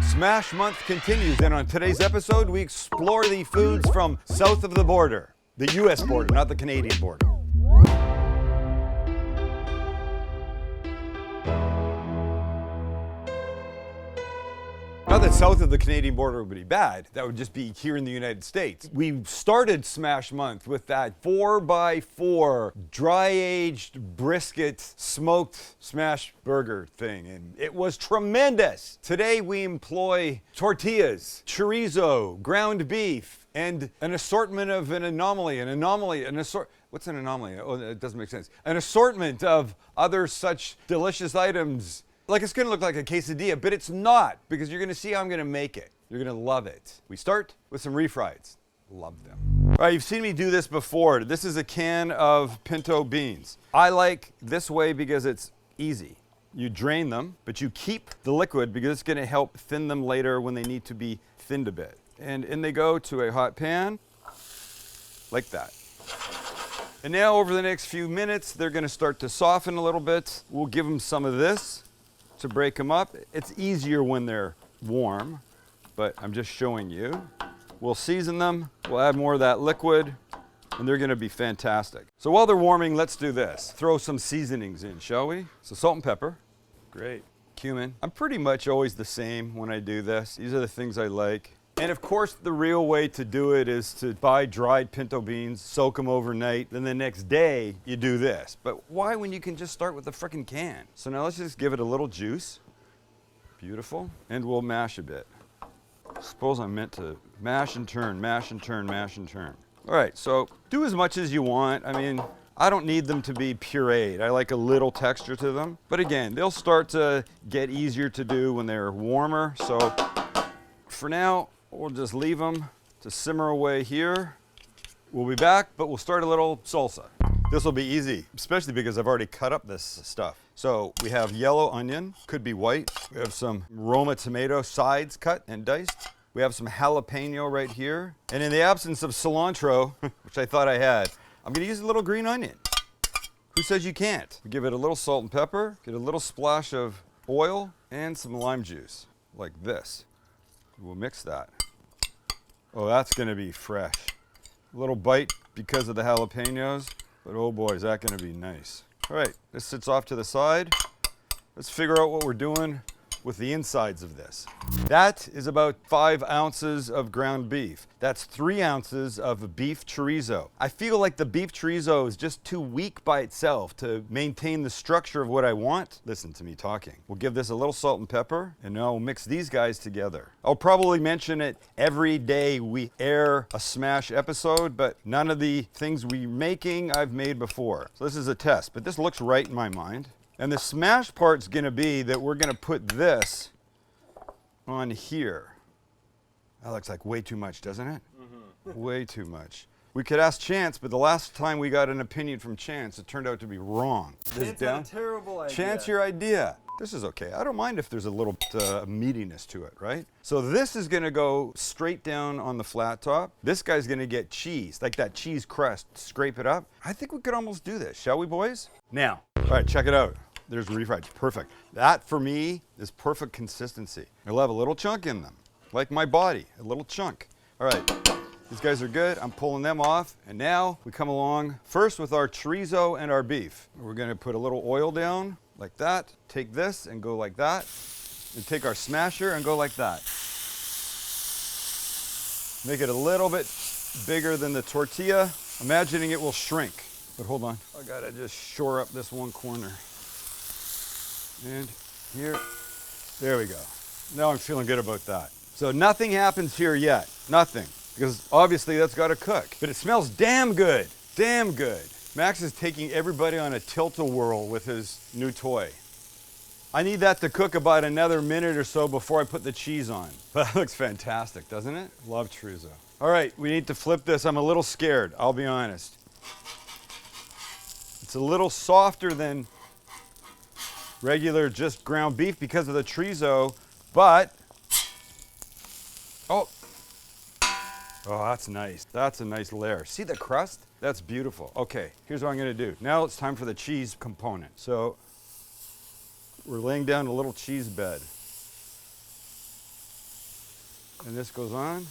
Smash Month continues, and on today's episode, we explore the foods from south of the border. The US border, not the Canadian border. Not that south of the Canadian border would be bad, that would just be here in the United States. We started Smash Month with that 4x4 dry-aged brisket smoked Smashburger thing, and it was tremendous. Today we employ tortillas, chorizo, ground beef, and an assortment of what's an anomaly? Oh, it doesn't make sense. An assortment of other such delicious items. Like it's gonna look like a quesadilla, but it's not, because you're gonna see how I'm gonna make it. You're gonna love it. We start with some refrieds. Love them. All right, you've seen me do this before. This is a can of pinto beans. I like this way because it's easy. You drain them, but you keep the liquid because it's gonna help thin them later when they need to be thinned a bit. And in they go to a hot pan, like that. And now over the next few minutes, they're gonna start to soften a little bit. We'll give them some of this to break them up. It's easier when they're warm, but I'm just showing you. We'll season them, we'll add more of that liquid, and they're gonna be fantastic. So while they're warming, let's do this. Throw some seasonings in, shall we? So salt and pepper, great. Cumin. I'm pretty much always the same when I do this. These are the things I like. And of course, the real way to do it is to buy dried pinto beans, soak them overnight, then the next day you do this. But why when you can just start with the frickin' can? So now let's just give it a little juice. Beautiful. And we'll mash a bit. Suppose I meant to mash and turn, mash and turn, mash and turn. All right, so do as much as you want. I mean, I don't need them to be pureed. I like a little texture to them. But again, they'll start to get easier to do when they're warmer. So for now, we'll just leave them to simmer away here. We'll be back, but we'll start a little salsa. This will be easy, especially because I've already cut up this stuff. So we have yellow onion, could be white. We have some Roma tomato sides cut and diced. We have some jalapeno right here. And in the absence of cilantro, which I thought I had, I'm gonna use a little green onion. Who says you can't? We give it a little salt and pepper, get a little splash of oil and some lime juice, like this. We'll mix that. Oh, that's gonna be fresh. A little bite because of the jalapenos, but oh boy, is that gonna be nice. All right, this sits off to the side. Let's figure out what we're doing with the insides of this. That is about 5 ounces of ground beef. That's 3 ounces of beef chorizo. I feel like the beef chorizo is just too weak by itself to maintain the structure of what I want. Listen to me talking. We'll give this a little salt and pepper, and now we'll mix these guys together. I'll probably mention it every day we air a Smash episode, but none of the things we're making I've made before. So this is a test, but this looks right in my mind. And the smash part's gonna be that we're gonna put this on here. That looks like way too much, doesn't it? Mm-hmm. Way too much. We could ask Chance, but the last time we got an opinion from Chance, it turned out to be wrong. Chance had a terrible idea. Chance, your idea. This is okay. I don't mind if there's a little meatiness to it, right? So this is gonna go straight down on the flat top. This guy's gonna get cheese, like that cheese crust, scrape it up. I think we could almost do this, shall we, boys? Now, all right, check it out. There's refried, perfect. That for me is perfect consistency. They'll have a little chunk in them, like my body, a little chunk. All right, these guys are good. I'm pulling them off. And now we come along first with our chorizo and our beef. We're gonna put a little oil down like that. Take this and go like that. And take our smasher and go like that. Make it a little bit bigger than the tortilla, imagining it will shrink. But hold on, I gotta just shore up this one corner. And here, there we go. Now I'm feeling good about that. So nothing happens here yet, nothing. Because obviously that's gotta cook. But it smells damn good, damn good. Max is taking everybody on a tilt-a-whirl with his new toy. I need that to cook about another minute or so before I put the cheese on. But that looks fantastic, doesn't it? Love chorizo. All right, we need to flip this. I'm a little scared, I'll be honest. It's a little softer than regular just ground beef because of the chorizo, but, oh, that's nice. That's a nice layer. See the crust? That's beautiful. Okay, here's what I'm gonna do. Now it's time for the cheese component. So we're laying down a little cheese bed. And this goes on.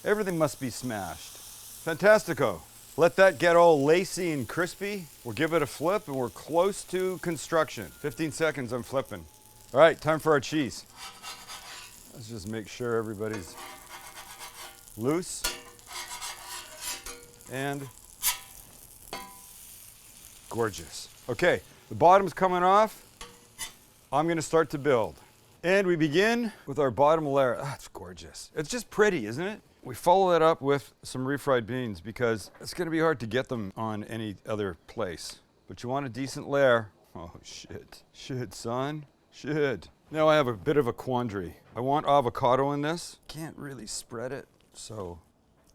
Everything must be smashed. Fantastico. Let that get all lacy and crispy. We'll give it a flip and we're close to construction. 15 seconds, I'm flipping. All right, time for our cheese. Let's just make sure everybody's loose. And gorgeous. Okay, the bottom's coming off. I'm gonna start to build. And we begin with our bottom layer. Ah, it's gorgeous. It's just pretty, isn't it? We follow that up with some refried beans because it's gonna be hard to get them on any other place. But you want a decent layer. Oh shit, shit son, shit. Now I have a bit of a quandary. I want avocado in this. Can't really spread it, so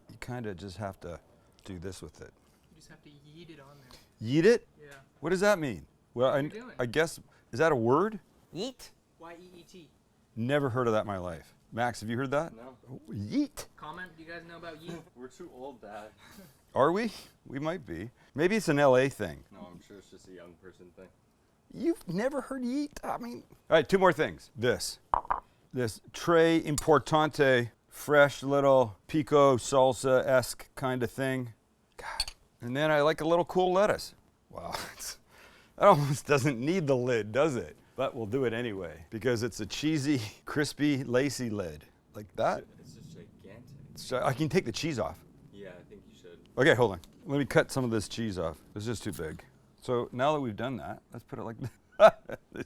you kinda just have to do this with it. You just have to yeet it on there. Yeet it? Yeah. What does that mean? Well, I guess, is that a word? Yeet. Y-E-E-T. Never heard of that in my life. Max, have you heard that? No. Yeet. Comment, do you guys know about yeet? We're too old, Dad. Are we? We might be. Maybe it's an LA thing. No, I'm sure it's just a young person thing. You've never heard yeet? I mean. All right, two more things. This Tre Importante, fresh little pico salsa-esque kind of thing. God. And then I like a little cool lettuce. Wow. That almost doesn't need the lid, does it? But we'll do it anyway because it's a cheesy, crispy, lacy lid. Like that. It's just gigantic. I can take the cheese off. Yeah, I think you should. Okay, hold on. Let me cut some of this cheese off. It's just too big. So now that we've done that, let's put it like this.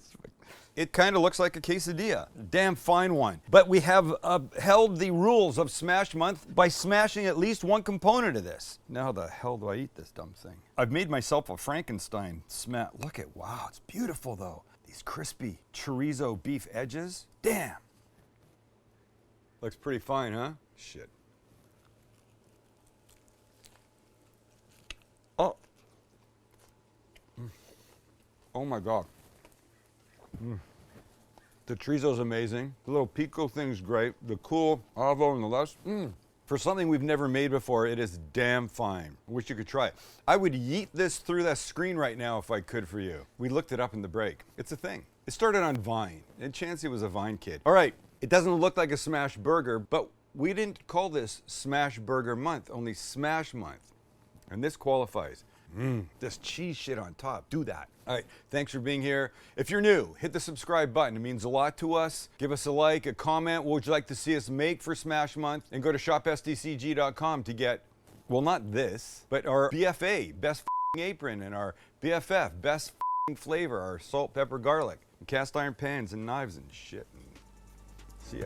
It kind of looks like a quesadilla. Damn fine one. But we have held the rules of Smash Month by smashing at least one component of this. Now how the hell do I eat this dumb thing? I've made myself a Frankenstein smash. Look at, wow, it's beautiful though. These crispy chorizo beef edges. Damn. Looks pretty fine, huh? Shit. Oh. Oh my God. The chorizo's amazing. The little pico thing's great. The cool avo and the lettuce. For something we've never made before, it is damn fine. I wish you could try it. I would yeet this through that screen right now if I could for you. We looked it up in the break. It's a thing. It started on Vine, and Chancey was a Vine kid. All right, it doesn't look like a smash burger, but we didn't call this Smash Burger Month, only Smash Month. And this qualifies. This cheese shit on top, do that. All right, thanks for being here. If you're new, hit the subscribe button. It means a lot to us. Give us a like, a comment. What would you like to see us make for Smash Month? And go to shopsdcg.com to get, well, not this, but our BFA, best apron, and our BFF, best flavor, our salt, pepper, garlic, and cast iron pans and knives and shit. See ya.